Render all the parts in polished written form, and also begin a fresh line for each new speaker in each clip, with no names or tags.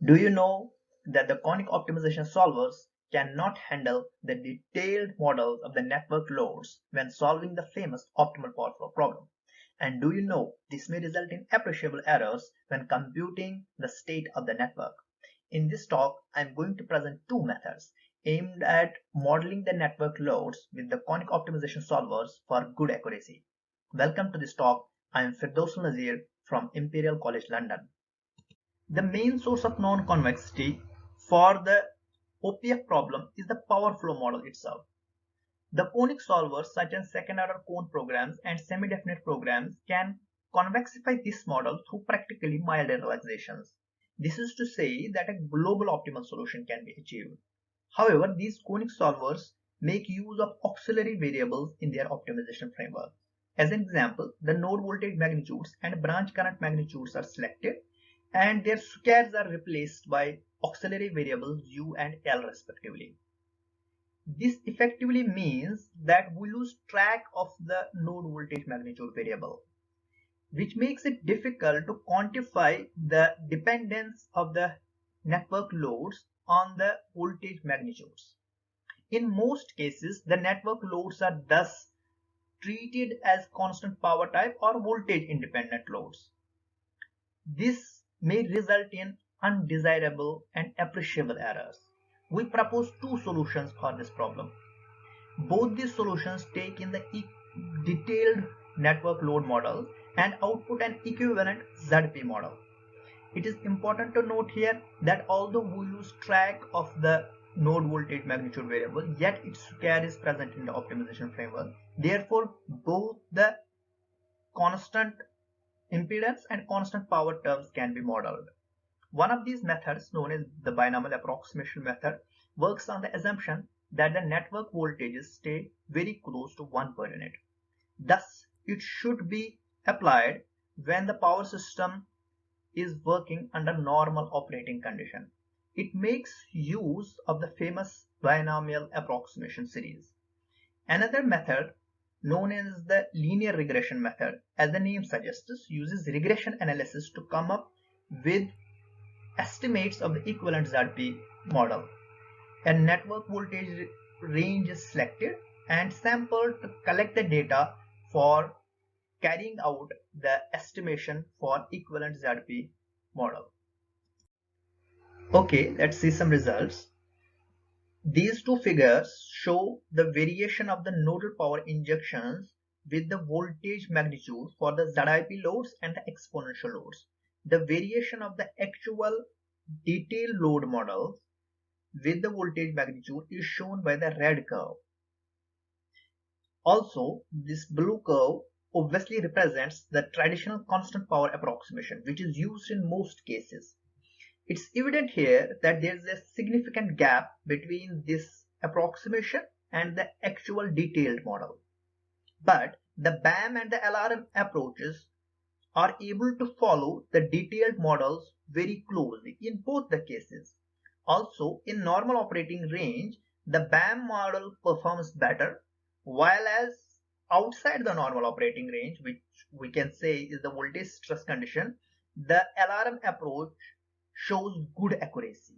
Do you know that the conic optimization solvers cannot handle the detailed models of the network loads when solving the famous optimal power flow problem? And do you know this may result in appreciable errors when computing the state of the network? In this talk, I am going to present two methods aimed at modeling the network loads with the conic optimization solvers for good accuracy. Welcome to this talk. I am Firdaus Nazir from Imperial College London. The main source of non-convexity for the OPF problem is the power flow model itself. The conic solvers such as second-order cone programs and semi-definite programs can convexify this model through practically milder relaxations. This is to say that a global optimal solution can be achieved. However, these conic solvers make use of auxiliary variables in their optimization framework. As an example, the node voltage magnitudes and branch current magnitudes are selected and their squares are replaced by auxiliary variables u and l respectively. This effectively means that we lose track of the node voltage magnitude variable, which makes it difficult to quantify the dependence of the network loads on the voltage magnitudes. In most cases, the network loads are thus treated as constant power type or voltage independent loads. This may result in undesirable and appreciable errors. We propose two solutions for this problem. Both these solutions take in the detailed network load model and output an equivalent ZP model. It is important to note here that although we lose track of the node voltage magnitude variable, yet its square is present in the optimization framework. Therefore, both the constant impedance and constant power terms can be modeled. One of these methods, known as the binomial approximation method, works on the assumption that the network voltages stay very close to 1 per unit. Thus, it should be applied when the power system is working under normal operating condition. It makes use of the famous binomial approximation series. Another method, known as the linear regression method, as the name suggests, uses regression analysis to come up with estimates of the equivalent ZP model. A network voltage range is selected and sampled to collect the data for carrying out the estimation for equivalent ZP model. Okay, let's see some results. These two figures show the variation of the nodal power injections with the voltage magnitude for the ZIP loads and the exponential loads. The variation of the actual detailed load models with the voltage magnitude is shown by the red curve. Also, this blue curve obviously represents the traditional constant power approximation, which is used in most cases. It's evident here that there is a significant gap between this approximation and the actual detailed model. But the BAM and the LRM approaches are able to follow the detailed models very closely in both the cases. Also, in normal operating range, the BAM model performs better, while as outside the normal operating range, which we can say is the voltage stress condition, the LRM approach shows good accuracy.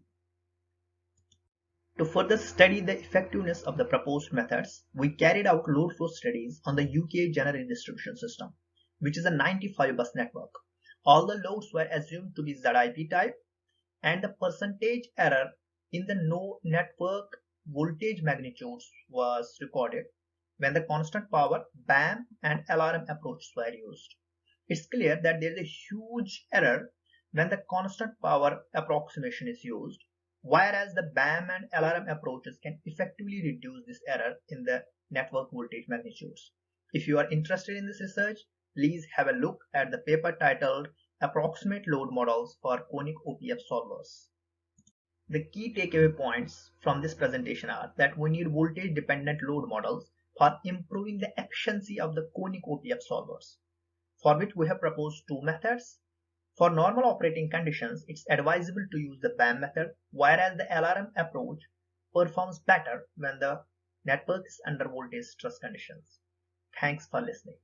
To further study the effectiveness of the proposed methods, we carried out load flow studies on the UK generic distribution system, which is a 95 bus network. All the loads were assumed to be ZIP type, and the percentage error in the no network voltage magnitudes was recorded when the constant power BAM and LRM approaches were used. It's clear that there is a huge error when the constant power approximation is used, whereas the BAM and LRM approaches can effectively reduce this error in the network voltage magnitudes. If you are interested in this research, please have a look at the paper titled Approximate Load Models for Conic OPF Solvers. The key takeaway points from this presentation are that we need voltage dependent load models for improving the efficiency of the conic OPF solvers, for which we have proposed two methods. For normal operating conditions, it's advisable to use the BAM method, whereas the LRM approach performs better when the network is under voltage stress conditions. Thanks for listening.